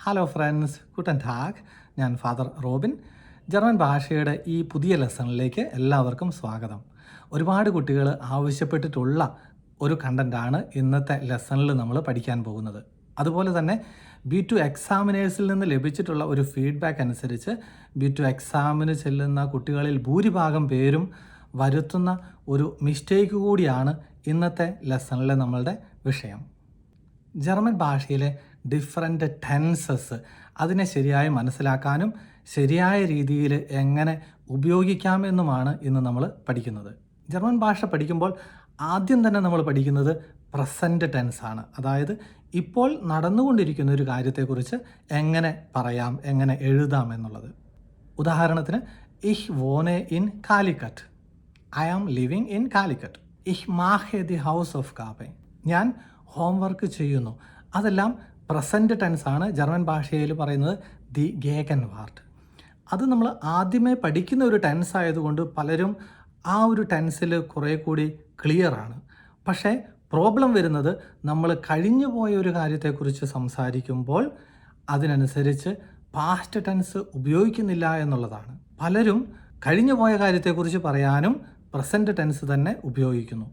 Hello friends, Guten tag. ഞാൻ father Robin. German ഭാഷയുടെ ഈ പുതിയ ലെസണിലേക്ക് എല്ലാവർക്കും സ്വാഗതം. ഒരുപാട് കുട്ടികൾ ആവശ്യപ്പെട്ടിട്ടുള്ള ഒരു കണ്ടൻറ്റാണ് ഇന്നത്തെ ലെസണിൽ നമ്മൾ പഠിക്കാൻ പോകുന്നത്. അതുപോലെ തന്നെ B2 എക്സാമിനേഴ്സിൽ നിന്ന് ലഭിച്ചിട്ടുള്ള ഒരു ഫീഡ്ബാക്ക് അനുസരിച്ച് B2 എക്സാമിന് ചെല്ലുന്ന കുട്ടികളിൽ ഭൂരിഭാഗം പേരും വരുത്തുന്ന ഒരു മിസ്റ്റേക്ക് കൂടിയാണ് ഇന്നത്തെ ലെസണിലെ നമ്മളുടെ വിഷയം. ജർമ്മൻ ഭാഷയിലെ ഡിഫറെൻ്റ് ടെൻസസ് അതിനെ ശരിയായി മനസ്സിലാക്കാനും ശരിയായ രീതിയിൽ എങ്ങനെ ഉപയോഗിക്കാമെന്നുമാണ് ഇന്ന് നമ്മൾ പഠിക്കുന്നത്. ജർമ്മൻ ഭാഷ പഠിക്കുമ്പോൾ ആദ്യം തന്നെ നമ്മൾ പഠിക്കുന്നത് പ്രസൻറ്റ് ടെൻസ് ആണ്. അതായത് ഇപ്പോൾ നടന്നുകൊണ്ടിരിക്കുന്ന ഒരു കാര്യത്തെക്കുറിച്ച് എങ്ങനെ പറയാം, എങ്ങനെ എഴുതാം എന്നുള്ളത്. ഉദാഹരണത്തിന്, ഇഹ് വോനെ ഇൻ Calicut, I am living in Calicut. ഇഹ് മാഹെ ദി ഹൗസ് ഓഫ് കാപ്പെ, ഞാൻ ഹോംവർക്ക് ചെയ്യുന്നു. അതെല്ലാം പ്രസൻറ്റ് ടെൻസ് ആണ്. ജർമ്മൻ ഭാഷയിൽ പറയുന്നത് ദി ഗേഗൻ വാർട്ട്. അത് നമ്മൾ ആദ്യമേ പഠിക്കുന്ന ഒരു ടെൻസ് ആയതുകൊണ്ട് പലരും ആ ഒരു ടെൻസിൽ കുറേ കൂടി ക്ലിയർ ആണ്. പക്ഷേ പ്രോബ്ലം വരുന്നത് നമ്മൾ കഴിഞ്ഞു പോയ ഒരു കാര്യത്തെക്കുറിച്ച് സംസാരിക്കുമ്പോൾ അതിനനുസരിച്ച് പാസ്റ്റ് ടെൻസ് ഉപയോഗിക്കുന്നില്ല എന്നുള്ളതാണ്. പലരും കഴിഞ്ഞു പോയ കാര്യത്തെക്കുറിച്ച് പറയാനും പ്രസൻറ്റ് ടെൻസ് തന്നെ ഉപയോഗിക്കുന്നു.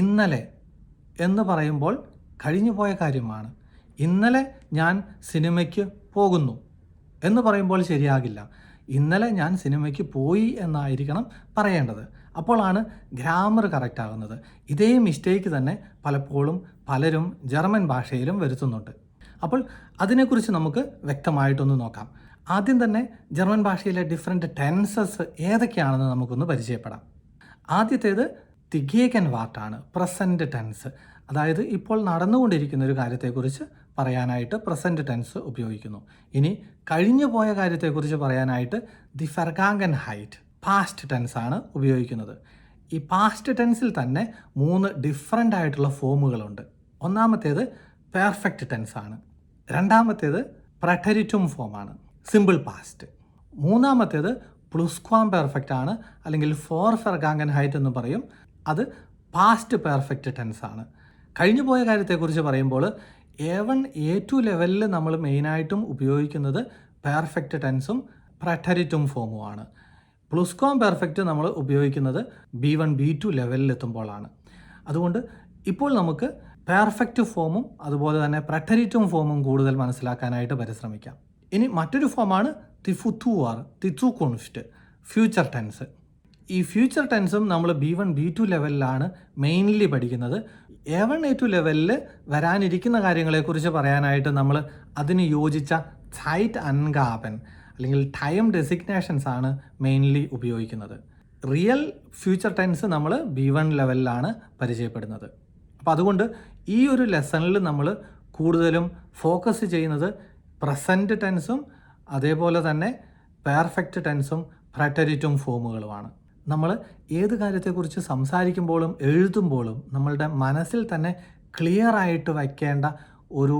ഇന്നലെ എന്ന് പറയുമ്പോൾ കഴിഞ്ഞു പോയ കാര്യമാണ്. ഇന്നലെ ഞാൻ സിനിമയ്ക്ക് പോകുന്നു എന്ന് പറയുമ്പോൾ ശരിയാകില്ല. ഇന്നലെ ഞാൻ സിനിമയ്ക്ക് പോയി എന്നായിരിക്കണം പറയേണ്ടത്. അപ്പോഴാണ് ഗ്രാമർ കറക്റ്റ് ആകുന്നത്. ഇതേ മിസ്റ്റേക്ക് തന്നെ പലപ്പോഴും പലരും ജർമ്മൻ ഭാഷയിലും വരുത്തുന്നുണ്ട്. അപ്പോൾ അതിനെക്കുറിച്ച് നമുക്ക് വ്യക്തമായിട്ടൊന്ന് നോക്കാം. ആദ്യം തന്നെ ജർമ്മൻ ഭാഷയിലെ ഡിഫറെൻ്റ് ടെൻസസ് ഏതൊക്കെയാണെന്ന് നമുക്കൊന്ന് പരിചയപ്പെടാം. ആദ്യത്തേത് ദി ഗേഗൻ വാർട്ടാണ്, പ്രസൻറ്റ് ടെൻസ്. അതായത് ഇപ്പോൾ നടന്നുകൊണ്ടിരിക്കുന്ന ഒരു കാര്യത്തെക്കുറിച്ച് പറയാനായിട്ട് പ്രസൻറ്റ് ടെൻസ് ഉപയോഗിക്കുന്നു. ഇനി കഴിഞ്ഞു പോയ കാര്യത്തെക്കുറിച്ച് പറയാനായിട്ട് ദി ഫെർഗാങ്കൻഹൈറ്റ്, പാസ്റ്റ് ടെൻസ് ആണ് ഉപയോഗിക്കുന്നത്. ഈ പാസ്റ്റ് ടെൻസിൽ തന്നെ 3 ഡിഫറെൻ്റ് ആയിട്ടുള്ള ഫോമുകളുണ്ട്. ഒന്നാമത്തേത് പെർഫെക്റ്റ് ടെൻസ് ആണ്. രണ്ടാമത്തേത് പ്രറ്റരിറ്റും ഫോമാണ്, സിമ്പിൾ പാസ്റ്റ്. മൂന്നാമത്തേത് പ്ലുസ്ക്വാം പെർഫെക്റ്റ് ആണ്, അല്ലെങ്കിൽ ഫോർ ഫെർഗാങ്കൻഹൈറ്റ് എന്ന് പറയും. അത് പാസ്റ്റ് പെർഫെക്റ്റ് ടെൻസ് ആണ്. കഴിഞ്ഞു പോയ കാര്യത്തെക്കുറിച്ച് പറയുമ്പോൾ A1 A2 ലെവലിൽ നമ്മൾ മെയിനായിട്ടും ഉപയോഗിക്കുന്നത് പെർഫെക്റ്റ് ടെൻസും പ്രറ്റരിറ്റും ഫോമുമാണ്. പ്ലുസ്ക്വാം പെർഫെക്റ്റ് നമ്മൾ ഉപയോഗിക്കുന്നത് B1 B2 ലെവലിൽ എത്തുമ്പോഴാണ്. അതുകൊണ്ട് ഇപ്പോൾ നമുക്ക് പെർഫെക്റ്റ് ഫോമും അതുപോലെ തന്നെ പ്രറ്റരിറ്റും ഫോമും കൂടുതൽ മനസ്സിലാക്കാനായിട്ട് പരിശ്രമിക്കാം. ഇനി മറ്റൊരു ഫോമാണ് ദി ഫുത്തുവാർ, ദി സൂക്കുൻഫ്റ്റ്, ഫ്യൂച്ചർ ടെൻസ്. ഈ ഫ്യൂച്ചർ ടെൻസും നമ്മൾ B1 B2 ലെവലിലാണ് മെയിൻലി പഠിക്കുന്നത്. A1 A2 ലെവലിൽ വരാനിരിക്കുന്ന കാര്യങ്ങളെക്കുറിച്ച് പറയാനായിട്ട് നമ്മൾ അതിന് യോജിച്ച സൈറ്റ് അൻഗാബൻ അല്ലെങ്കിൽ ടൈം ഡെസിഗ്നേഷൻസ് ആണ് മെയിൻലി ഉപയോഗിക്കുന്നത്. റിയൽ ഫ്യൂച്ചർ ടെൻസ് നമ്മൾ B1 ലെവലിലാണ് പരിചയപ്പെടുന്നത്. അപ്പോൾ അതുകൊണ്ട് ഈ ഒരു ലെസണിൽ നമ്മൾ കൂടുതലും ഫോക്കസ് ചെയ്യുന്നത് പ്രസൻറ്റ് ടെൻസും അതേപോലെ തന്നെ പെർഫെക്റ്റ് ടെൻസും പ്രറ്റരിറ്റും ഫോമുകളുമാണ്. നമ്മൾ ഏത് കാര്യത്തെക്കുറിച്ച് സംസാരിക്കുമ്പോഴും എഴുതുമ്പോഴും നമ്മളുടെ മനസ്സിൽ തന്നെ ക്ലിയർ ആയിട്ട് വയ്ക്കേണ്ട ഒരു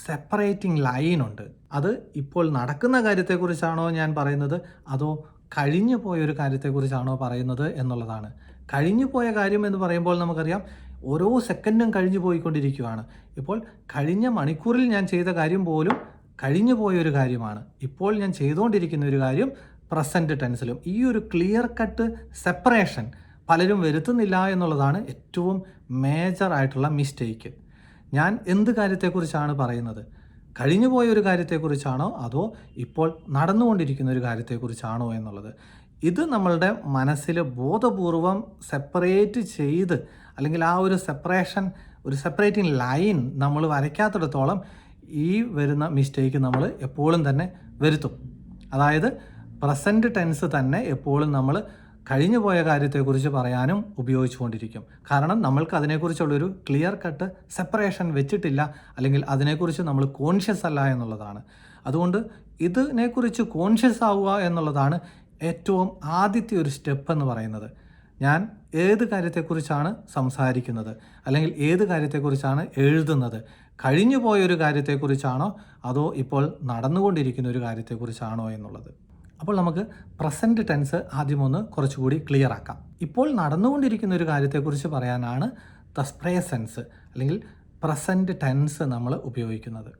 സെപ്പറേറ്റിംഗ് ലൈനുണ്ട്. അത് ഇപ്പോൾ നടക്കുന്ന കാര്യത്തെക്കുറിച്ചാണോ ഞാൻ പറയുന്നത്, അതോ കഴിഞ്ഞു പോയൊരു കാര്യത്തെക്കുറിച്ചാണോ പറയുന്നത് എന്നുള്ളതാണ്. കഴിഞ്ഞു പോയ കാര്യം എന്ന് പറയുമ്പോൾ നമുക്കറിയാം ഓരോ സെക്കൻഡും കഴിഞ്ഞു പോയിക്കൊണ്ടിരിക്കുകയാണ്. ഇപ്പോൾ കഴിഞ്ഞ മണിക്കൂറിൽ ഞാൻ ചെയ്ത കാര്യം പോലും കഴിഞ്ഞു പോയൊരു കാര്യമാണ്. ഇപ്പോൾ ഞാൻ ചെയ്തുകൊണ്ടിരിക്കുന്ന ഒരു കാര്യം പ്രസൻറ്റ് ടെൻസിലും. ഈ ഒരു ക്ലിയർ കട്ട് സെപ്പറേഷൻ പലരും വരുത്തുന്നില്ല എന്നുള്ളതാണ് ഏറ്റവും മേജർ ആയിട്ടുള്ള മിസ്റ്റേക്ക്. ഞാൻ എന്ത് കാര്യത്തെക്കുറിച്ചാണ് പറയുന്നത്? കഴിഞ്ഞു പോയ ഒരു കാര്യത്തെക്കുറിച്ചാണോ അതോ ഇപ്പോൾ നടന്നുകൊണ്ടിരിക്കുന്ന ഒരു കാര്യത്തെക്കുറിച്ചാണോ എന്നുള്ളത്. ഇത് നമ്മളുടെ മനസ്സിൽ ബോധപൂർവം സെപ്പറേറ്റ് ചെയ്ത് അല്ലെങ്കിൽ ആ ഒരു സെപ്പറേഷൻ, ഒരു സെപ്പറേറ്റിംഗ് ലൈൻ നമ്മൾ വരയ്ക്കാത്തിടത്തോളം ഈ വരുന്ന മിസ്റ്റേക്ക് നമ്മൾ എപ്പോഴും തന്നെ വരുത്തും. അതായത് പ്രസൻറ്റ് ടെൻസ് തന്നെ എപ്പോഴും നമ്മൾ കഴിഞ്ഞു പോയ കാര്യത്തെക്കുറിച്ച് പറയാനും ഉപയോഗിച്ചുകൊണ്ടിരിക്കും. കാരണം നമ്മൾക്ക് അതിനെക്കുറിച്ചുള്ളൊരു ക്ലിയർ കട്ട് സെപ്പറേഷൻ വെച്ചിട്ടില്ല, അല്ലെങ്കിൽ അതിനെക്കുറിച്ച് നമ്മൾ കോൺഷ്യസ് അല്ല എന്നുള്ളതാണ്. അതുകൊണ്ട് ഇതിനെക്കുറിച്ച് കോൺഷ്യസ് ആവുക എന്നുള്ളതാണ് ഏറ്റവും ആദ്യത്തെ ഒരു സ്റ്റെപ്പ് എന്ന് പറയുന്നത്. ഞാൻ ഏത് കാര്യത്തെക്കുറിച്ചാണ് സംസാരിക്കുന്നത്, അല്ലെങ്കിൽ ഏത് കാര്യത്തെക്കുറിച്ചാണ് എഴുതുന്നത്? കഴിഞ്ഞു പോയൊരു കാര്യത്തെക്കുറിച്ചാണോ അതോ ഇപ്പോൾ നടന്നുകൊണ്ടിരിക്കുന്ന ഒരു കാര്യത്തെക്കുറിച്ചാണോ എന്നുള്ളത്. അപ്പോൾ നമുക്ക് പ്രസൻറ്റ് ടെൻസ് ആദ്യം ഒന്ന് കുറച്ചുകൂടി ക്ലിയർ ആക്കാം. ഇപ്പോൾ നടന്നുകൊണ്ടിരിക്കുന്ന ഒരു കാര്യത്തെക്കുറിച്ച് പറയാനാണ് ദ പ്രസൻസ് അല്ലെങ്കിൽ പ്രസൻറ്റ് ടെൻസ് നമ്മൾ ഉപയോഗിക്കുന്നത്.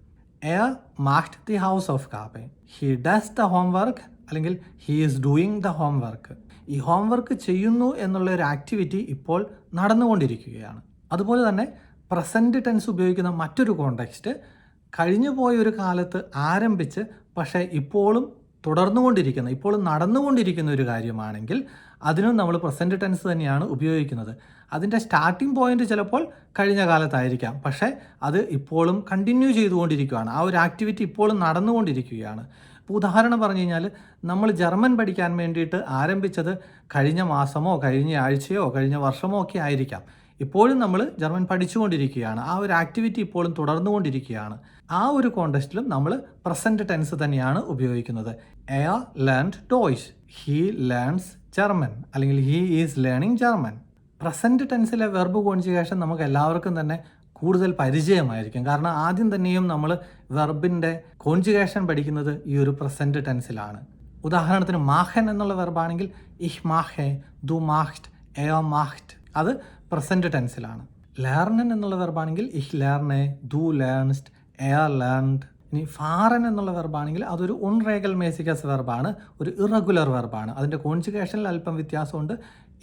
എയർ മാക്ട് ദി ഹൗസ് ഓഫ് കാപ്പെ. ഹി ഡസ് ദ ഹോംവർക്ക് അല്ലെങ്കിൽ he is doing the homework. ഈ ഹോംവർക്ക് ചെയ്യുന്നു എന്നുള്ള ഒരു ആക്ടിവിറ്റി ഇപ്പോൾ നടന്നുകൊണ്ടിരിക്കുകയാണ്. അതുപോലെ തന്നെ പ്രസൻറ്റ് ടെൻസ് ഉപയോഗിക്കുന്ന മറ്റൊരു കോണ്ടെക്സ്റ്റ് കഴിഞ്ഞു പോയ ഒരു കാലത്ത് ആരംഭിച്ച് പക്ഷേ ഇപ്പോഴും തുടർന്നുകൊണ്ടിരിക്കുന്ന, ഇപ്പോഴും നടന്നുകൊണ്ടിരിക്കുന്ന ഒരു കാര്യമാണെങ്കിൽ അതിനും നമ്മൾ പ്രസൻറ്റ് ടെൻസ് തന്നെയാണ് ഉപയോഗിക്കുന്നത്. അതിൻ്റെ സ്റ്റാർട്ടിംഗ് പോയിന്റ് ചിലപ്പോൾ കഴിഞ്ഞ കാലത്തായിരിക്കാം, പക്ഷേ അത് ഇപ്പോഴും കണ്ടിന്യൂ ചെയ്തുകൊണ്ടിരിക്കുകയാണ്. ആ ഒരു ആക്ടിവിറ്റി ഇപ്പോഴും നടന്നുകൊണ്ടിരിക്കുകയാണ്. ഇപ്പോൾ ഉദാഹരണം പറഞ്ഞു കഴിഞ്ഞാൽ, നമ്മൾ ജർമ്മൻ പഠിക്കാൻ വേണ്ടിയിട്ട് ആരംഭിച്ചത് കഴിഞ്ഞ മാസമോ കഴിഞ്ഞ ആഴ്ചയോ കഴിഞ്ഞ വർഷമോ ഒക്കെ ആയിരിക്കാം. ഇപ്പോഴും നമ്മൾ ജർമ്മൻ പഠിച്ചുകൊണ്ടിരിക്കുകയാണ്. ആ ഒരു ആക്ടിവിറ്റി ഇപ്പോഴും തുടർന്നുകൊണ്ടിരിക്കുകയാണ്. ആ ഒരു കോണ്ടെക്സ്റ്റിലും നമ്മൾ പ്രസൻറ്റ് ടെൻസ് തന്നെയാണ് ഉപയോഗിക്കുന്നത്. എയർ ലേൺഡ് ഡോയ്ഷ്, ഹീ ലേൺസ് ജർമ്മൻ അല്ലെങ്കിൽ he is learning German. Present ടെൻസിലെ വെർബ് കോൺജുഗേഷൻ നമുക്ക് എല്ലാവർക്കും തന്നെ കൂടുതൽ പരിചയമായിരിക്കും. കാരണം ആദ്യം തന്നെയും നമ്മൾ വെർബിൻ്റെ കോൺജുഗേഷൻ പഠിക്കുന്നത് ഈ ഒരു പ്രസൻറ്റ് ടെൻസിലാണ്. ഉദാഹരണത്തിന് മാഹൻ എന്നുള്ള വെർബാണെങ്കിൽ ഇഹ് മാഹെ, ദു മാഹ്റ്റ്, എയർ മാഹ്റ്റ്, അത് പ്രസൻറ്റ് ടെൻസിലാണ്. ലേർണൻ എന്നുള്ള വെർബാണെങ്കിൽ ഇഹ് ലേർണെ, ദു ലേൺസ്റ്റ്, എയർ ലേൺഡ്. ഇനി ഫാറൻ എന്നുള്ള വെർബാണെങ്കിൽ അതൊരു ഉൺറേഗൽ മേസിക്കസ് വെർബാണ്, ഒരു ഇറഗുലർ വെർബാണ്. അതിൻ്റെ കോൺജുഗേഷനിൽ അല്പം വ്യത്യാസമുണ്ട്.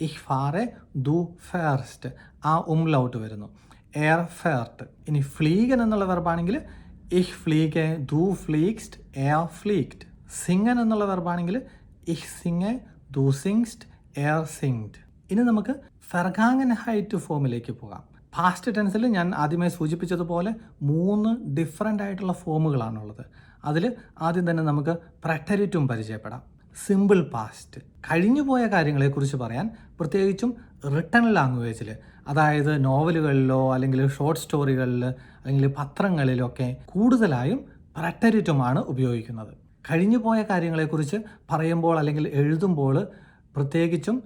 ഇഹ് ഫാറെ, ദു ഫേർസ്റ്റ്, ആ ഉംലൗട്ട് വരുന്നു. എയർ ഫേർട്ട്. ഇനി ഫ്ലീഗൻ എന്നുള്ള വെർബാണെങ്കിൽ ഇഹ് ഫ്ലീഗെ, ദു ഫ്ലീഗ്സ്റ്റ്, എയർ ഫ്ലീഗ്ഡ്. സിംഗൻ എന്നുള്ള വെർബാണെങ്കിൽ ഇഹ് സിംഗെ, ദു സിംഗ്സ്റ്റ്, എയർ സിംഗ്ഡ്. ഇനി നമുക്ക് ഫെർഗാങ്ങൻ ഹൈറ്റ് ഫോമിലേക്ക് പോകാം. പാസ്റ്റ് ടെൻസിൽ ഞാൻ ആദ്യമേ സൂചിപ്പിച്ചതുപോലെ 3 ഡിഫറെൻ്റ് ആയിട്ടുള്ള ഫോമുകളാണുള്ളത്. അതിൽ ആദ്യം തന്നെ നമുക്ക് പ്രറ്റരിറ്റും പരിചയപ്പെടാം. സിമ്പിൾ പാസ്റ്റ്, കഴിഞ്ഞുപോയ കാര്യങ്ങളെക്കുറിച്ച് പറയാൻ, പ്രത്യേകിച്ചും റിട്ടൺ ലാംഗ്വേജിൽ, അതായത് നോവലുകളിലോ അല്ലെങ്കിൽ ഷോർട്ട് സ്റ്റോറികളിൽ അല്ലെങ്കിൽ പത്രങ്ങളിലൊക്കെ കൂടുതലായും പ്രറ്റരിറ്റുമാണ് ഉപയോഗിക്കുന്നത്. കഴിഞ്ഞുപോയ കാര്യങ്ങളെക്കുറിച്ച് പറയുമ്പോൾ അല്ലെങ്കിൽ എഴുതുമ്പോൾ പ്രത്യേകിച്ചും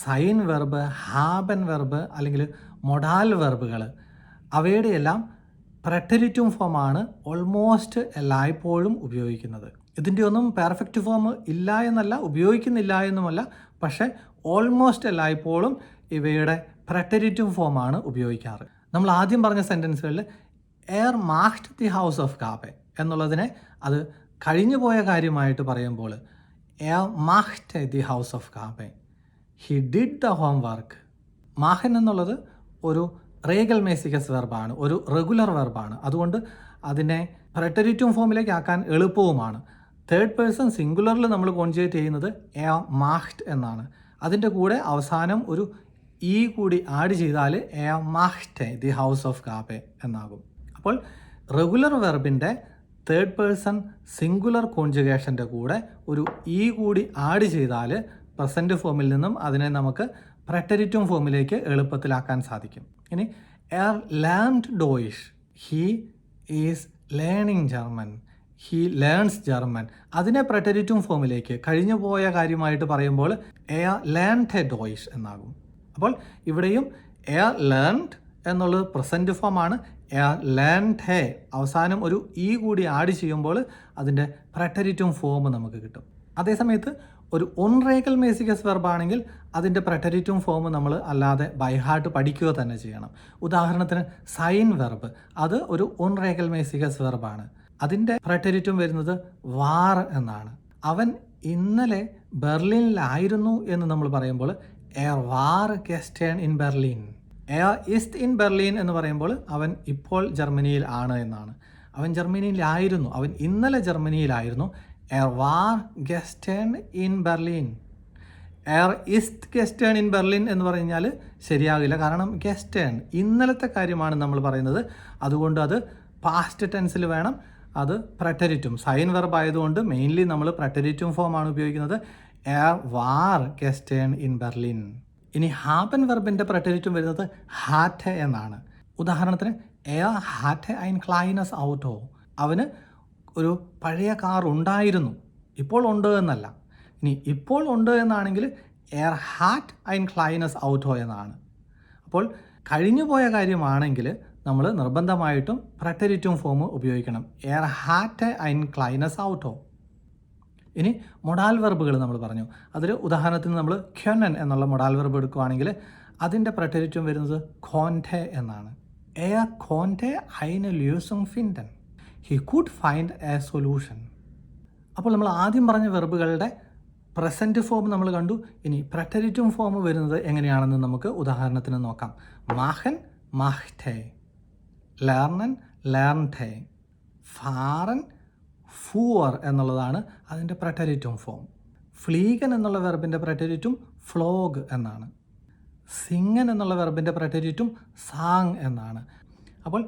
സൈൻ വെർബ്, ഹാബൻ വെർബ് അല്ലെങ്കിൽ മൊഡാൽ വെർബുകൾ, അവയുടെ എല്ലാം പ്രറ്റരിറ്റും ഫോമാണ് ഓൾമോസ്റ്റ് എല്ലായ്പ്പോഴും ഉപയോഗിക്കുന്നത്. ഇതിൻ്റെ ഒന്നും പെർഫെക്റ്റ് ഫോം ഇല്ല എന്നല്ല, ഉപയോഗിക്കുന്നില്ല എന്നുമല്ല, പക്ഷേ ഓൾമോസ്റ്റ് എല്ലായ്പ്പോഴും ഇവയുടെ പ്രറ്റരിറ്റും ഫോമാണ് ഉപയോഗിക്കാറ്. നമ്മൾ ആദ്യം പറഞ്ഞ സെൻറ്റൻസുകളിൽ എയർ മാഹ്റ്റ് ദി ഹൗസ് ഓഫ് കാപ്പെ എന്നുള്ളതിനെ അത് കഴിഞ്ഞു പോയ കാര്യമായിട്ട് പറയുമ്പോൾ എയർ മാഹ്റ്റ് ദി ഹൗസ് ഓഫ് കാപ്പെ, he did the homework. മാഹൻ എന്നുള്ളത് ഒരു റേഗൽ മേസിക്കസ് വെർബാണ്, ഒരു റെഗുലർ വെർബാണ്. അതുകൊണ്ട് അതിനെ പ്രറ്റരിറ്റും ഫോമിലേക്ക് ആക്കാൻ എളുപ്പവുമാണ്. തേർഡ് പേഴ്സൺ സിംഗുലറിൽ നമ്മൾ കോൺജുഗേറ്റ് ചെയ്യുന്നത് എയർ മാഹ്റ്റ് എന്നാണ്. അതിൻ്റെ കൂടെ അവസാനം ഒരു ഇ കൂടി ആഡ് ചെയ്താൽ എയർ മാഹ്റ്റ് ദി ഹൗസ് ഓഫ് കാപ്പെ എന്നാകും. അപ്പോൾ റെഗുലർ വെർബിൻ്റെ തേർഡ് പേഴ്സൺ സിംഗുലർ കോൺജുഗേഷൻ്റെ കൂടെ ഒരു ഇ കൂടി ആഡ് ചെയ്താൽ പ്രസൻറ്റ് ഫോമിൽ നിന്നും അതിനെ നമുക്ക് പ്രറ്റരിറ്റും ഫോമിലേക്ക് എളുപ്പത്തിലാക്കാൻ സാധിക്കും. ഇനി എയർ ലേൺഡ് ഡോയിഷ്, he is learning German, he learns German. അതിനെ പ്രറ്റരിറ്റും ഫോമിലേക്ക് കഴിഞ്ഞു പോയ കാര്യമായിട്ട് പറയുമ്പോൾ എയർ ലേൺഡ് ഡോയിഷ് എന്നാകും. അപ്പോൾ ഇവിടെയും എയർ ലേൺഡ് എന്നുള്ളത് പ്രസൻറ്റ് ഫോമാണ്. എയർ ലേൺഡ് അവസാനം ഒരു ഇ കൂടി ആഡ് ചെയ്യുമ്പോൾ അതിൻ്റെ പ്രറ്റരിറ്റും ഫോം നമുക്ക് കിട്ടും. അതേസമയത്ത് ഒരു ഒൺറേഗൽ മേസിക്കസ് വെർബാണെങ്കിൽ അതിൻ്റെ പ്രറ്റരിറ്റും ഫോം നമ്മൾ അല്ലാതെ ബൈഹാർട്ട് പഠിക്കുക തന്നെ ചെയ്യണം. ഉദാഹരണത്തിന് സൈൻ വെർബ്, അത് ഒരു ഒൺറേഗൽ മേസിക്കസ് വെർബാണ്. അതിൻ്റെ പ്രറ്റരിറ്റും വരുന്നത് വാർ എന്നാണ്. അവൻ ഇന്നലെ ബെർലിനിലായിരുന്നു എന്ന് നമ്മൾ പറയുമ്പോൾ എയർ വാർ ഗെസ്റ്റേൺ ഇൻ ബെർലിൻ. എയർ ഇസ്റ്റ് ഇൻ ബെർലിൻ എന്ന് പറയുമ്പോൾ അവൻ ഇപ്പോൾ ജർമ്മനിയിൽ ആണ് എന്നാണ്. അവൻ ജർമ്മനിയിലായിരുന്നു, അവൻ ഇന്നലെ ജർമ്മനിയിലായിരുന്നു. എയർ വാർ ഗെസ്റ്റേൺ ഇൻ ബെർലിൻ. എയർ ഇസ്റ്റ് ഗെസ്റ്റേൺ ഇൻ ബെർലിൻ എന്ന് പറഞ്ഞാൽ ശരിയാകില്ല. കാരണം ഗെസ്റ്റേൺ ഇന്നലത്തെ കാര്യമാണ് നമ്മൾ പറയുന്നത്. അതുകൊണ്ട് അത് പാസ്റ്റ് ടെൻസിൽ വേണം. അത് പ്രറ്റരിറ്റും സൈൻ വെർബ് ആയതുകൊണ്ട് മെയിൻലി നമ്മൾ പ്രറ്റരിറ്റും ഫോമാണ് ഉപയോഗിക്കുന്നത്. എയർ വാർ ഗെസ്റ്റേൺ ഇൻ ബെർലിൻ. ഇനി ഹാപ്പൻ വെർബിൻ്റെ പ്രറ്റരിറ്റും വരുന്നത് ഹാറ്റെ എന്നാണ്. ഉദാഹരണത്തിന് എയർ ഹാറ്റെ ഐൻ ക്ലൈനസ് ഔട്ടോ, അവന് ഒരു പഴയ കാർ ഉണ്ടായിരുന്നു, ഇപ്പോൾ ഉണ്ട് എന്നല്ല. ഇനി ഇപ്പോൾ ഉണ്ട് എന്നാണെങ്കിൽ എയർ ഹാറ്റ് ഐൻ ക്ലൈനസ് ഔട്ടോ എന്നാണ്. അപ്പോൾ കഴിഞ്ഞു പോയ കാര്യമാണെങ്കിൽ നമ്മൾ നിർബന്ധമായിട്ടും പ്രറ്റരിറ്റും ഫോം ഉപയോഗിക്കണം. എയർ ഹാറ്റ് ഐൻ ക്ലൈനസ് ഔട്ടോ. ഇനി മൊഡാൽ വെർബുകൾ നമ്മൾ പറഞ്ഞു. അതിൽ ഉദാഹരണത്തിന് നമ്മൾ ഖ്യൊനൻ എന്നുള്ള മൊഡാൽ വെർബ് എടുക്കുകയാണെങ്കിൽ അതിൻ്റെ പ്രറ്റരിറ്റും വരുന്നത് ഖോൻറ്റെ എന്നാണ്. എയർ ഖോൻറ്റെ ഐന ല്യൂസുങ് ഫിൻഡൻ, he could find a solution. അപ്പോൾ നമ്മൾ ആദ്യം പറഞ്ഞ വെർബുകളുടെ പ്രസൻറ്റ് ഫോം നമ്മൾ കണ്ടു. ഇനി പ്രറ്റരിറ്റും ഫോം വരുന്നത് എങ്ങനെയാണെന്ന് നമുക്ക് ഉദാഹരണത്തിന് നോക്കാം. മാഹൻ മാഹ്ടെ, ലേർണൻ ലേർൺടെ, ഫാറൻ ഫൂവർ എന്നുള്ളതാണ് അതിൻ്റെ പ്രറ്റരിറ്റും ഫോം. ഫ്ലീഗൻ എന്നുള്ള വെർബിൻ്റെ പ്രറ്റരിറ്റും ഫ്ലോഗ് എന്നാണ്. സിങ്ങൻ എന്നുള്ള വെർബിൻ്റെ പ്രറ്റരിറ്റും സാങ് എന്നാണ്. അപ്പോൾ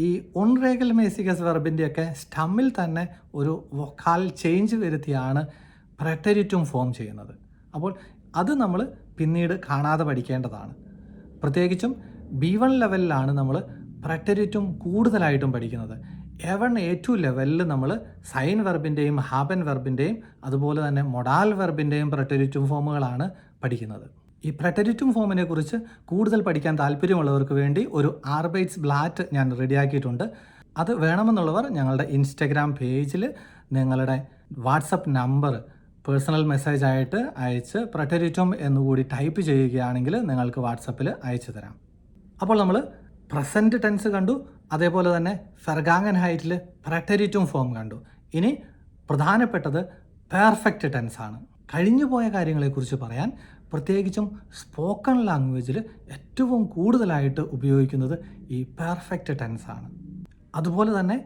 ഈ ഉൺറേഗൽമേസിഗസ് വെർബിൻ്റെയൊക്കെ സ്റ്റമ്മിൽ തന്നെ ഒരു വൊക്കാൽ ചേഞ്ച് വരുത്തിയാണ് പ്രറ്റരിറ്റും ഫോം ചെയ്യുന്നത്. അപ്പോൾ അത് നമ്മൾ പിന്നീട് കാണാതെ പഠിക്കേണ്ടതാണ്. പ്രത്യേകിച്ചും B1 ലെവലിലാണ് നമ്മൾ പ്രറ്റരിറ്റും കൂടുതലായിട്ടും പഠിക്കുന്നത്. A1 A2 ലെവലിൽ നമ്മൾ സൈൻ വെർബിൻ്റെയും ഹാബൻ വെർബിൻ്റെയും അതുപോലെ തന്നെ മൊഡാൽ വെർബിൻ്റെയും പ്രറ്റരിറ്റും ഫോമുകളാണ് പഠിക്കുന്നത്. ഈ പ്രറ്റരിറ്റും ഫോമിനെ കുറിച്ച് കൂടുതൽ പഠിക്കാൻ താല്പര്യമുള്ളവർക്ക് വേണ്ടി ഒരു ആർബൈറ്റ്സ് ബ്ലാറ്റ് ഞാൻ റെഡിയാക്കിയിട്ടുണ്ട്. അത് വേണമെന്നുള്ളവർ ഞങ്ങളുടെ ഇൻസ്റ്റഗ്രാം പേജിൽ നിങ്ങളുടെ വാട്സപ്പ് നമ്പർ പേഴ്സണൽ മെസ്സേജ് ആയിട്ട് അയച്ച് പ്രറ്റരിറ്റും എന്നുകൂടി ടൈപ്പ് ചെയ്യുകയാണെങ്കിൽ നിങ്ങൾക്ക് വാട്സപ്പിൽ അയച്ചു തരാം. അപ്പോൾ നമ്മൾ പ്രസൻറ്റ് ടെൻസ് കണ്ടു, അതേപോലെ തന്നെ ഫെർഗാങ്ങൻ ഹൈറ്റിൽ പ്രറ്റരിറ്റും ഫോം കണ്ടു. ഇനി പ്രധാനപ്പെട്ടത് പെർഫെക്റ്റ് ടെൻസ് ആണ്. കഴിഞ്ഞു പോയ കാര്യങ്ങളെക്കുറിച്ച് പറയാൻ പ്രത്യേകിച്ചും സ്പോക്കൺ ലാംഗ്വേജിൽ ഏറ്റവും കൂടുതലായിട്ട് ഉപയോഗിക്കുന്നത് ഈ പെർഫെക്റ്റ് ടെൻസ് ആണ്. അതുപോലെ തന്നെ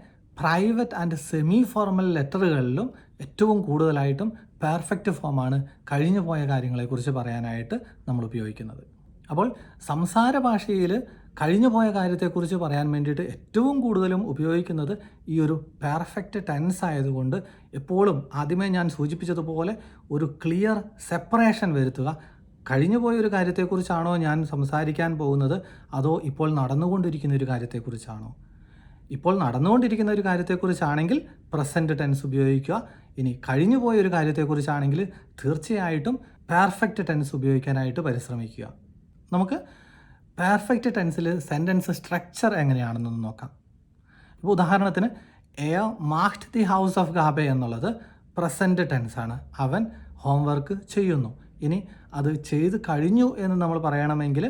പ്രൈവറ്റ് ആൻഡ് സെമി ഫോർമൽ ലെറ്ററുകളിലും ഏറ്റവും കൂടുതലായിട്ടും പെർഫെക്റ്റ് ഫോമാണ് കഴിഞ്ഞു പോയ കാര്യങ്ങളെക്കുറിച്ച് പറയാനായിട്ട് നമ്മൾ ഉപയോഗിക്കുന്നത്. അപ്പോൾ സംസാര ഭാഷയിൽ കഴിഞ്ഞു പോയ കാര്യത്തെക്കുറിച്ച് പറയാൻ വേണ്ടിയിട്ട് ഏറ്റവും കൂടുതലും ഉപയോഗിക്കുന്നത് ഈ ഒരു പെർഫെക്റ്റ് ടെൻസ് ആയതുകൊണ്ട് എപ്പോഴും ആദ്യമേ ഞാൻ സൂചിപ്പിച്ചതുപോലെ ഒരു ക്ലിയർ സെപ്പറേഷൻ വരുത്തുക. കഴിഞ്ഞു പോയ ഒരു കാര്യത്തെക്കുറിച്ചാണോ ഞാൻ സംസാരിക്കാൻ പോകുന്നത്, അതോ ഇപ്പോൾ നടന്നുകൊണ്ടിരിക്കുന്ന ഒരു കാര്യത്തെക്കുറിച്ചാണോ? ഇപ്പോൾ നടന്നുകൊണ്ടിരിക്കുന്ന ഒരു കാര്യത്തെക്കുറിച്ചാണെങ്കിൽ പ്രസൻറ്റ് ടെൻസ് ഉപയോഗിക്കുക. ഇനി കഴിഞ്ഞു പോയ ഒരു കാര്യത്തെക്കുറിച്ചാണെങ്കിൽ തീർച്ചയായിട്ടും പെർഫെക്റ്റ് ടെൻസ് ഉപയോഗിക്കാനായിട്ട് പരിശ്രമിക്കുക. നമുക്ക് പെർഫെക്റ്റ് ടെൻസിൽ സെൻറ്റൻസ് സ്ട്രക്ചർ എങ്ങനെയാണെന്നൊന്ന് നോക്കാം. ഇപ്പോൾ ഉദാഹരണത്തിന് മാഹ്ഡ് ദി ഹൗസ് ഓഫ് ഗാബെ എന്നുള്ളത് പ്രസൻറ്റ് ടെൻസാണ്. അവൻ ഹോംവർക്ക് ചെയ്യുന്നു. ഇനി അത് ചെയ്ത് കഴിഞ്ഞു എന്ന് നമ്മൾ പറയണമെങ്കിൽ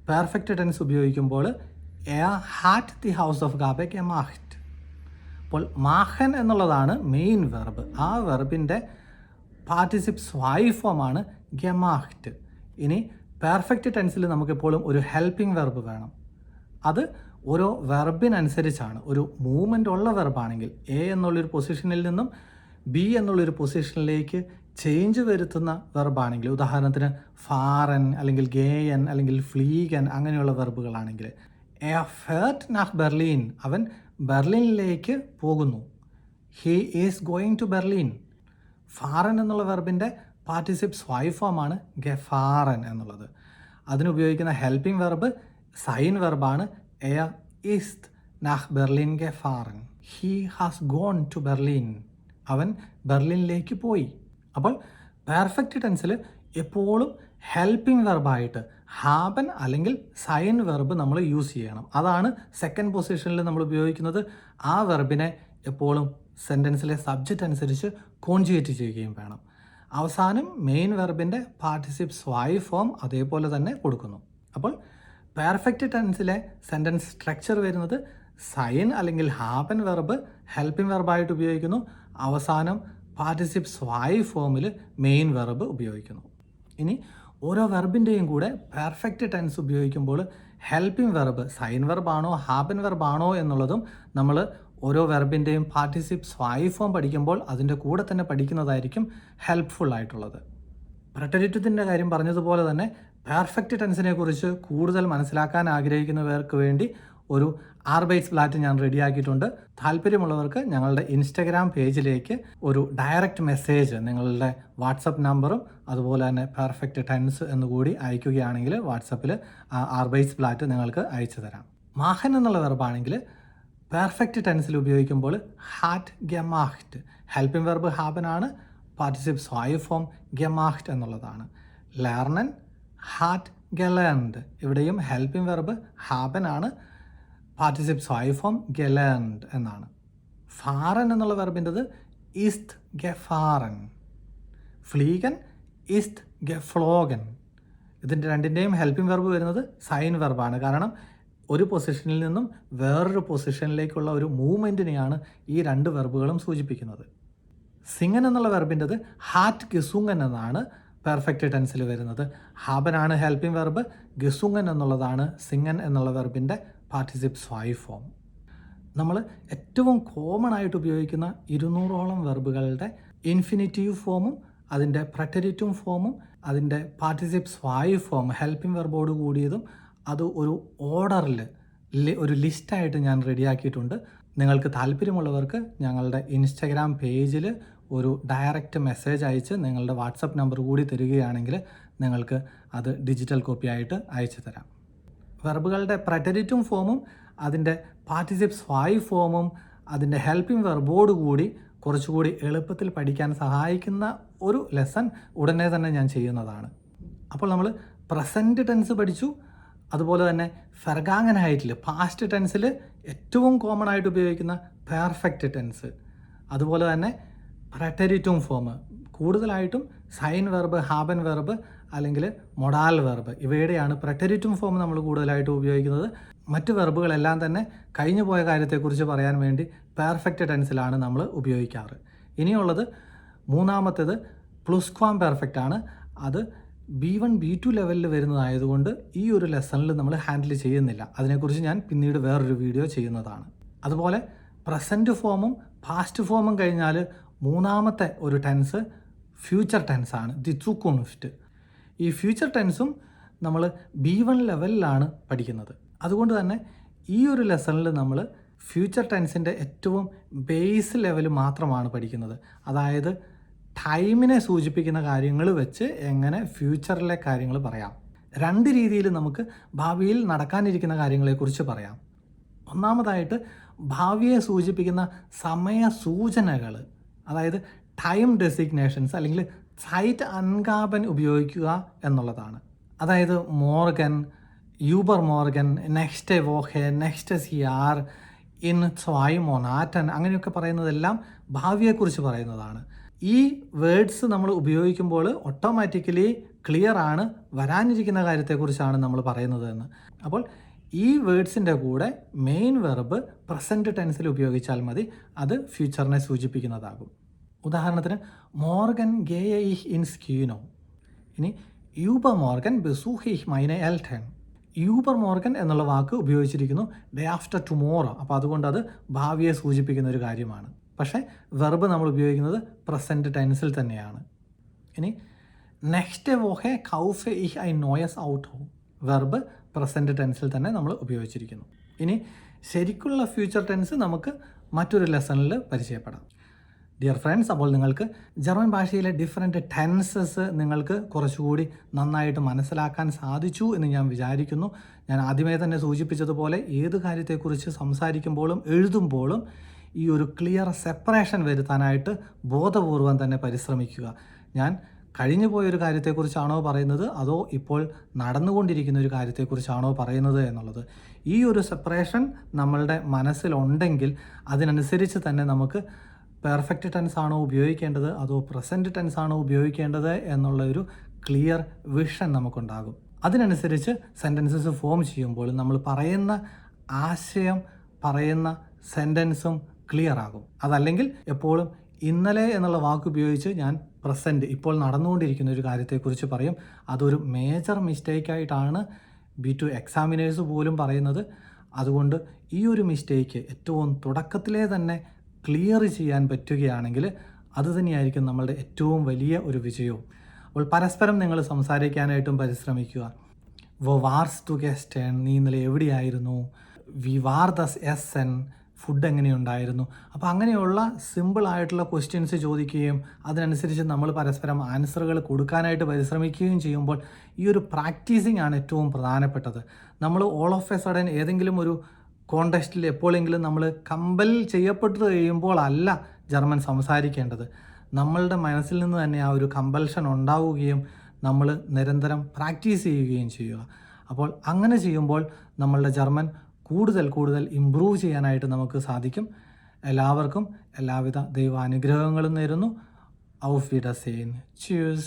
പെർഫെക്റ്റ് ടെൻസ് ഉപയോഗിക്കുമ്പോൾ ഹാറ്റ് ദി ഹൗസ് ഓഫ് ഗാബെ മാഹ്ഡ്. അപ്പോൾ മാഹൻ എന്നുള്ളതാണ് മെയിൻ വെർബ്. ആ വെർബിൻ്റെ പാർട്ടിസിപ്പ് സ്വായി ഫോമാണ് ഗെമാഹ്ഡ്. ഇനി പെർഫെക്റ്റ് ടെൻസിൽ നമുക്കെപ്പോഴും ഒരു ഹെൽപ്പിംഗ് വെർബ് വേണം. അത് ഓരോ വെർബിനനുസരിച്ചാണ്. ഒരു മൂവ്മെൻ്റ് ഉള്ള വെർബാണെങ്കിൽ എ എന്നുള്ളൊരു പൊസിഷനിൽ നിന്നും ബി എന്നുള്ളൊരു പൊസിഷനിലേക്ക് ചേഞ്ച് വരുത്തുന്ന വെർബാണെങ്കിൽ, ഉദാഹരണത്തിന് ഫാറൻ അല്ലെങ്കിൽ ഗേയൻ അല്ലെങ്കിൽ ഫ്ലീഗൻ അങ്ങനെയുള്ള വെർബുകളാണെങ്കിൽ ഫെർട്ട് നാഹ് ബെർലിൻ, അവൻ ബെർലിനിലേക്ക് പോകുന്നു. He is going to Berlin. ഫാറൻ എന്നുള്ള വെർബിൻ്റെ പാർട്ടിസിപ്പ് സ്വായി ഫോമാണ് ഗെഫാറൻ എന്നുള്ളത്. അതിനുപയോഗിക്കുന്ന ഹെൽപ്പിംഗ് വെർബ് സൈൻ വെർബാണ് ഈസ്റ്റ് നാഹ് ബെർലിൻ ഗെഫാറൻ. He has gone to Berlin, അവൻ ബെർലിനിലേക്ക് പോയി. അപ്പോൾ പെർഫെക്റ്റ് ടെൻസിൽ എപ്പോഴും ഹെൽപ്പിംഗ് വെർബായിട്ട് ഹാബൻ അല്ലെങ്കിൽ സൈൻ വെർബ് നമ്മൾ യൂസ് ചെയ്യണം. അതാണ് സെക്കൻഡ് പൊസിഷനിൽ നമ്മൾ ഉപയോഗിക്കുന്നത്. ആ വെർബിനെ എപ്പോഴും സെൻറ്റൻസിലെ സബ്ജക്റ്റ് അനുസരിച്ച് കോൺജുഗേറ്റ് ചെയ്യുകയും വേണം. അവസാനം മെയിൻ വെർബിൻ്റെ പാർട്ടിസിപ്പ് സ്വായി ഫോം അതേപോലെ തന്നെ കൊടുക്കുന്നു. അപ്പോൾ പെർഫെക്റ്റ് ടെൻസിലെ സെൻറ്റൻസ് സ്ട്രക്ചർ വരുന്നത് സൈൻ അല്ലെങ്കിൽ ഹാബൻ വെർബ് ഹെൽപ്പിംഗ് വെർബായിട്ട് ഉപയോഗിക്കുന്നു. അവസാനം പാർട്ടിസിപ്പ് സ്വായി ഫോമിൽ മെയിൻ വെർബ് ഉപയോഗിക്കുന്നു. ഇനി ഓരോ വെർബിൻ്റെയും കൂടെ പെർഫെക്റ്റ് ടെൻസ് ഉപയോഗിക്കുമ്പോൾ ഹെൽപ്പിംഗ് വെർബ് സൈൻ വെർബാണോ ഹാബൻ വെർബാണോ എന്നുള്ളതും നമ്മൾ ഓരോ വെർബിൻ്റെയും പാർട്ടിസിപ്പ് സ്വായി ഫോം പഠിക്കുമ്പോൾ അതിൻ്റെ കൂടെ തന്നെ പഠിക്കുന്നതായിരിക്കും ഹെൽപ്ഫുൾ ആയിട്ടുള്ളത്. പ്രറ്റരിറ്റത്തിൻ്റെ കാര്യം പറഞ്ഞതുപോലെ തന്നെ പെർഫെക്റ്റ് ടെൻസിനെ കുറിച്ച് കൂടുതൽ മനസ്സിലാക്കാൻ ആഗ്രഹിക്കുന്നവർക്ക് വേണ്ടി ഒരു ആർബൈറ്റ്സ് ബ്ലാറ്റ് ഞാൻ റെഡിയാക്കിയിട്ടുണ്ട്. താല്പര്യമുള്ളവർക്ക് ഞങ്ങളുടെ ഇൻസ്റ്റഗ്രാം പേജിലേക്ക് ഒരു ഡയറക്റ്റ് മെസ്സേജ് നിങ്ങളുടെ വാട്സപ്പ് നമ്പറും അതുപോലെ തന്നെ പെർഫെക്റ്റ് ടെൻസ് എന്നുകൂടി അയക്കുകയാണെങ്കിൽ വാട്സപ്പിൽ ആർബൈറ്റ്സ് ബ്ലാറ്റ് നിങ്ങൾക്ക് അയച്ചു തരാം. മാഹൻ എന്നുള്ള വെർബാണെങ്കിൽ പെർഫെക്റ്റ് ടെൻസിൽ ഉപയോഗിക്കുമ്പോൾ ഹാറ്റ് ഗെമാഹ്ഡ്, ഹെൽപ്പിംഗ് വെർബ് ഹാബനാണ്, പാർട്ടിസിപ്പ് സ്വായി ഫോം ഗെമാഹ്ഡ് എന്നുള്ളതാണ്. ലേർണൻ ഹാറ്റ് ഗെലേൺഡ്, ഇവിടെയും ഹെൽപ്പിംഗ് വെർബ് ഹാബനാണ്, പാർട്ടിസിപ്പ് സ്വായി ഫോം ഗെലേൺഡ് എന്നാണ്. ഫാറൻ എന്നുള്ള വെർബിൻ്റെത് ഈസ്റ്റ് ഗെഫാറൻ. ഫ്ലീഗൻ ഈസ്റ്റ് ഗെഫ്ലോഗൻ. ഇതിൻ്റെ രണ്ടിൻ്റെയും ഹെൽപ്പിംഗ് വെർബ് വരുന്നത് സൈൻ വെർബാണ്. കാരണം ഒരു പൊസിഷനിൽ നിന്നും വേറൊരു പൊസിഷനിലേക്കുള്ള ഒരു മൂവ്മെൻറ്റിനെയാണ് ഈ രണ്ട് വെർബുകളും സൂചിപ്പിക്കുന്നത്. സിങ്ങൻ എന്നുള്ള വെർബിൻ്റെത് ഹാറ്റ് ഗെസുങ്ങൻ എന്നാണ് പെർഫെക്റ്റ് ടെൻസിൽ വരുന്നത്. ഹാബനാണ് ഹെൽപ്പിംഗ് വെർബ്, ഗെസുങ്ങൻ എന്നുള്ളതാണ് സിങ്ങൻ എന്നുള്ള വെർബിൻ്റെ പാർട്ടിസിപ്പ് സ്വായി ഫോം. നമ്മൾ ഏറ്റവും കോമൺ ആയിട്ട് ഉപയോഗിക്കുന്ന 200ഓളം വെർബുകളുടെ ഇൻഫിനിറ്റീവ് ഫോമും അതിൻ്റെ പ്രറ്റരിറ്റും ഫോമും അതിൻ്റെ പാർട്ടിസിപ്പ് സ്വായി ഫോം ഹെൽപ്പിംഗ് വെർബോട് കൂടിയതും അത് ഒരു ഓർഡറിൽ ഒരു ലിസ്റ്റായിട്ട് ഞാൻ റെഡിയാക്കിയിട്ടുണ്ട്. നിങ്ങൾക്ക് താല്പര്യമുള്ളവർക്ക് ഞങ്ങളുടെ ഇൻസ്റ്റഗ്രാം പേജിൽ ഒരു ഡയറക്റ്റ് മെസ്സേജ് അയച്ച് നിങ്ങളുടെ വാട്സപ്പ് നമ്പർ കൂടി തരികയാണെങ്കിൽ നിങ്ങൾക്ക് അത് ഡിജിറ്റൽ കോപ്പി ആയിട്ട് അയച്ചു തരാം. വെർബുകളുടെ പ്രറ്റരിറ്റും ഫോമും അതിൻ്റെ പാർട്ടിസിപ്പ് സ്വായി ഫോമും അതിൻ്റെ ഹെൽപ്പിംഗ് വെർബോട് കൂടി കുറച്ചുകൂടി എളുപ്പത്തിൽ പഠിക്കാൻ സഹായിക്കുന്ന ഒരു ലെസൺ ഉടനെ തന്നെ ഞാൻ ചെയ്യുന്നതാണ്. അപ്പോൾ നമ്മൾ പ്രസൻറ്റ് ടെൻസ് പഠിച്ചു, അതുപോലെ തന്നെ ഫെർഗാങ്ങൻഹൈറ്റിൽ പാസ്റ്റ് ടെൻസിൽ ഏറ്റവും കോമൺ ആയിട്ട് ഉപയോഗിക്കുന്ന പെർഫെക്റ്റ് ടെൻസ്, അതുപോലെ തന്നെ പ്രറ്റരിറ്റും ഫോം, കൂടുതലായിട്ടും സൈൻ വെർബ്, ഹാബൻ വെർബ് അല്ലെങ്കിൽ മൊഡാൽ വെർബ്, ഇവയുടെയാണ് പ്രറ്റരിറ്റും ഫോം നമ്മൾ കൂടുതലായിട്ട് ഉപയോഗിക്കുന്നത്. മറ്റ് വെർബുകളെല്ലാം തന്നെ കഴിഞ്ഞു പോയ കാര്യത്തെക്കുറിച്ച് പറയാൻ വേണ്ടി പെർഫെക്റ്റ് ടെൻസിലാണ് നമ്മൾ ഉപയോഗിക്കാറ്. ഇനിയുള്ളത് മൂന്നാമത്തേത് പ്ലുസ്ക്വാം പെർഫെക്റ്റ് ആണ്. അത് B1 B2 ലെവലിൽ വരുന്നതായതുകൊണ്ട് ഈ ഒരു ലെസണിൽ നമ്മൾ ഹാൻഡിൽ ചെയ്യുന്നില്ല. അതിനെക്കുറിച്ച് ഞാൻ പിന്നീട് വേറൊരു വീഡിയോ ചെയ്യുന്നതാണ്. അതുപോലെ പ്രസൻറ്റ് ഫോമും പാസ്റ്റ് ഫോമും കഴിഞ്ഞാൽ മൂന്നാമത്തെ ഒരു ടെൻസ് ഫ്യൂച്ചർ ടെൻസാണ്, ദി സുക്കുൻഫ്റ്റ്. ഈ ഫ്യൂച്ചർ ടെൻസും നമ്മൾ B1 ലെവലിലാണ് പഠിക്കുന്നത്. അതുകൊണ്ട് തന്നെ ഈ ഒരു ലെസണിൽ നമ്മൾ ഫ്യൂച്ചർ ടെൻസിൻ്റെ ഏറ്റവും ബേസ് ലെവൽ മാത്രമാണ് പഠിക്കുന്നത്. അതായത് ടൈമിനെ സൂചിപ്പിക്കുന്ന കാര്യങ്ങൾ വെച്ച് എങ്ങനെ ഫ്യൂച്ചറിലെ കാര്യങ്ങൾ പറയാം. രണ്ട് രീതിയിൽ നമുക്ക് ഭാവിയിൽ നടക്കാനിരിക്കുന്ന കാര്യങ്ങളെക്കുറിച്ച് പറയാം. ഒന്നാമതായിട്ട് ഭാവിയെ സൂചിപ്പിക്കുന്ന സമയ സൂചനകൾ, അതായത് ടൈം ഡെസിഗ്നേഷൻസ് അല്ലെങ്കിൽ സൈറ്റ് അൻഗാബൻ ഉപയോഗിക്കുക എന്നുള്ളതാണ്. അതായത് മോർഗൻ, യൂബർ മോർഗൻ, നെക്സ്റ്റ് വോഹെ, നെക്സ്റ്റ് സിയാർ, ഇൻ 2 മൊനാറ്റൻ അങ്ങനെയൊക്കെ പറയുന്നതെല്ലാം ഭാവിയെക്കുറിച്ച് പറയുന്നതാണ്. ഈ വേർഡ്സ് നമ്മൾ ഉപയോഗിക്കുമ്പോൾ ഓട്ടോമാറ്റിക്കലി ക്ലിയർ ആണ് വരാനിരിക്കുന്ന കാര്യത്തെക്കുറിച്ചാണ് നമ്മൾ പറയുന്നത് എന്ന്. അപ്പോൾ ഈ വേർഡ്സിൻ്റെ കൂടെ മെയിൻ വെർബ് പ്രസൻറ്റ് ടെൻസിൽ ഉപയോഗിച്ചാൽ മതി, അത് ഫ്യൂച്ചറിനെ സൂചിപ്പിക്കുന്നതാകും. ഉദാഹരണത്തിന് മോർഗൻ ഗേയ ഇഹ് ഇൻ സ്കീനോ. ഇനി യൂബർ മോർഗൻ ബെസൂഹ് ഇഹ് മൈനെ എൽറ്റൻ. യൂബർ മോർഗൻ എന്നുള്ള വാക്ക് ഉപയോഗിച്ചിരിക്കുന്നു ഡേ ആഫ്റ്റർ ടുമോറോ. അപ്പോൾ അതുകൊണ്ട് അത് ഭാവിയെ സൂചിപ്പിക്കുന്ന ഒരു കാര്യമാണ്. പക്ഷേ വെർബ് നമ്മൾ ഉപയോഗിക്കുന്നത് പ്രസൻറ്റ് ടെൻസിൽ തന്നെയാണ്. ഇനി നെക്സ്റ്റ് വോഹെ കൗഫെ ഇഹ് ഐ നോയസ് ഔട്ടോ. വെർബ് പ്രസൻറ്റ് ടെൻസിൽ തന്നെ നമ്മൾ ഉപയോഗിച്ചിരിക്കുന്നു. ഇനി ശരിക്കുള്ള ഫ്യൂച്ചർ ടെൻസ് നമുക്ക് മറ്റൊരു ലെസണിൽ പരിചയപ്പെടാം. ഡിയർ ഫ്രണ്ട്സ്, അപ്പോൾ നിങ്ങൾക്ക് ജർമ്മൻ ഭാഷയിലെ ഡിഫറെൻറ്റ് ടെൻസസ് നിങ്ങൾക്ക് കുറച്ചുകൂടി നന്നായിട്ട് മനസ്സിലാക്കാൻ സാധിച്ചു എന്ന് ഞാൻ വിചാരിക്കുന്നു. ഞാൻ ആദ്യമേ തന്നെ സൂചിപ്പിച്ചതുപോലെ ഏത് കാര്യത്തെക്കുറിച്ച് സംസാരിക്കുമ്പോഴും എഴുതുമ്പോഴും ഈ ഒരു ക്ലിയർ സെപ്പറേഷൻ വരുത്താനായിട്ട് ബോധപൂർവം തന്നെ പരിശ്രമിക്കുക. ഞാൻ കഴിഞ്ഞു പോയൊരു കാര്യത്തെക്കുറിച്ചാണോ പറയുന്നത് അതോ ഇപ്പോൾ നടന്നുകൊണ്ടിരിക്കുന്ന ഒരു കാര്യത്തെക്കുറിച്ചാണോ പറയുന്നത് എന്നുള്ളത്, ഈ ഒരു സെപ്പറേഷൻ നമ്മളുടെ മനസ്സിലുണ്ടെങ്കിൽ അതിനനുസരിച്ച് തന്നെ നമുക്ക് പെർഫെക്റ്റ് ടെൻസ് ആണോ ഉപയോഗിക്കേണ്ടത് അതോ പ്രസൻറ്റ് ടെൻസ് ആണോ ഉപയോഗിക്കേണ്ടത് എന്നുള്ള ഒരു ക്ലിയർ വിഷൻ നമുക്കുണ്ടാകും. അതിനനുസരിച്ച് സെൻറ്റൻസസ് ഫോം ചെയ്യുമ്പോൾ നമ്മൾ പറയുന്ന ആശയം, പറയുന്ന സെൻറ്റൻസും ക്ലിയർ ആകും. അതല്ലെങ്കിൽ എപ്പോഴും ഇന്നലെ എന്നുള്ള വാക്ക് ഉപയോഗിച്ച് ഞാൻ പ്രസൻറ്റ് ഇപ്പോൾ നടന്നുകൊണ്ടിരിക്കുന്ന ഒരു കാര്യത്തെക്കുറിച്ച് പറയും. അതൊരു മേജർ മിസ്റ്റേക്കായിട്ടാണ് B2 എക്സാമിനേഴ്സ് പോലും പറയുന്നത്. അതുകൊണ്ട് ഈ ഒരു മിസ്റ്റേക്ക് ഏറ്റവും തുടക്കത്തിലേ തന്നെ ക്ലിയർ ചെയ്യാൻ പറ്റുകയാണെങ്കിൽ അതുതന്നെയായിരിക്കും നമ്മളുടെ ഏറ്റവും വലിയ ഒരു വിജയവും. അപ്പോൾ പരസ്പരം നിങ്ങൾ സംസാരിക്കാനായിട്ടും പരിശ്രമിക്കുക. വോ വാർസ് ടു ഗെസ്റ്റേൺ, നീ ഇന്നലെ എവിടെയായിരുന്നു? വി വാർ ദസ് എസ് എൻ, ഫുഡ് എങ്ങനെയുണ്ടായിരുന്നു? അപ്പോൾ അങ്ങനെയുള്ള സിമ്പിളായിട്ടുള്ള ക്വസ്റ്റ്യൻസ് ചോദിക്കുകയും അതിനനുസരിച്ച് നമ്മൾ പരസ്പരം ആൻസറുകൾ കൊടുക്കാനായിട്ട് പരിശ്രമിക്കുകയും ചെയ്യുമ്പോൾ ഈ ഒരു പ്രാക്ടീസിങ് ആണ് ഏറ്റവും പ്രധാനപ്പെട്ടത്. നമ്മൾ ഓൾ ഓഫ് എ സഡൻ ഏതെങ്കിലും ഒരു കോണ്ടെക്സ്റ്റിൽ എപ്പോഴെങ്കിലും നമ്മൾ കമ്പൽ ചെയ്യപ്പെട്ടു കഴിയുമ്പോൾ അല്ല ജർമ്മൻ സംസാരിക്കേണ്ടത്. നമ്മളുടെ മനസ്സിൽ നിന്ന് തന്നെ ആ ഒരു കമ്പൽഷൻ ഉണ്ടാവുകയും നമ്മൾ നിരന്തരം പ്രാക്ടീസ് ചെയ്യുകയും ചെയ്യുക. അപ്പോൾ അങ്ങനെ ചെയ്യുമ്പോൾ നമ്മളുടെ ജർമ്മൻ കൂടുതൽ ഇമ്പ്രൂവ് ചെയ്യാനായിട്ട് നമുക്ക് സാധിക്കും. എല്ലാവർക്കും എല്ലാവിധ ദൈവാനുഗ്രഹങ്ങളും നേരുന്നു. ഔഫ് വിഡർസെയിൻ. Tschüss.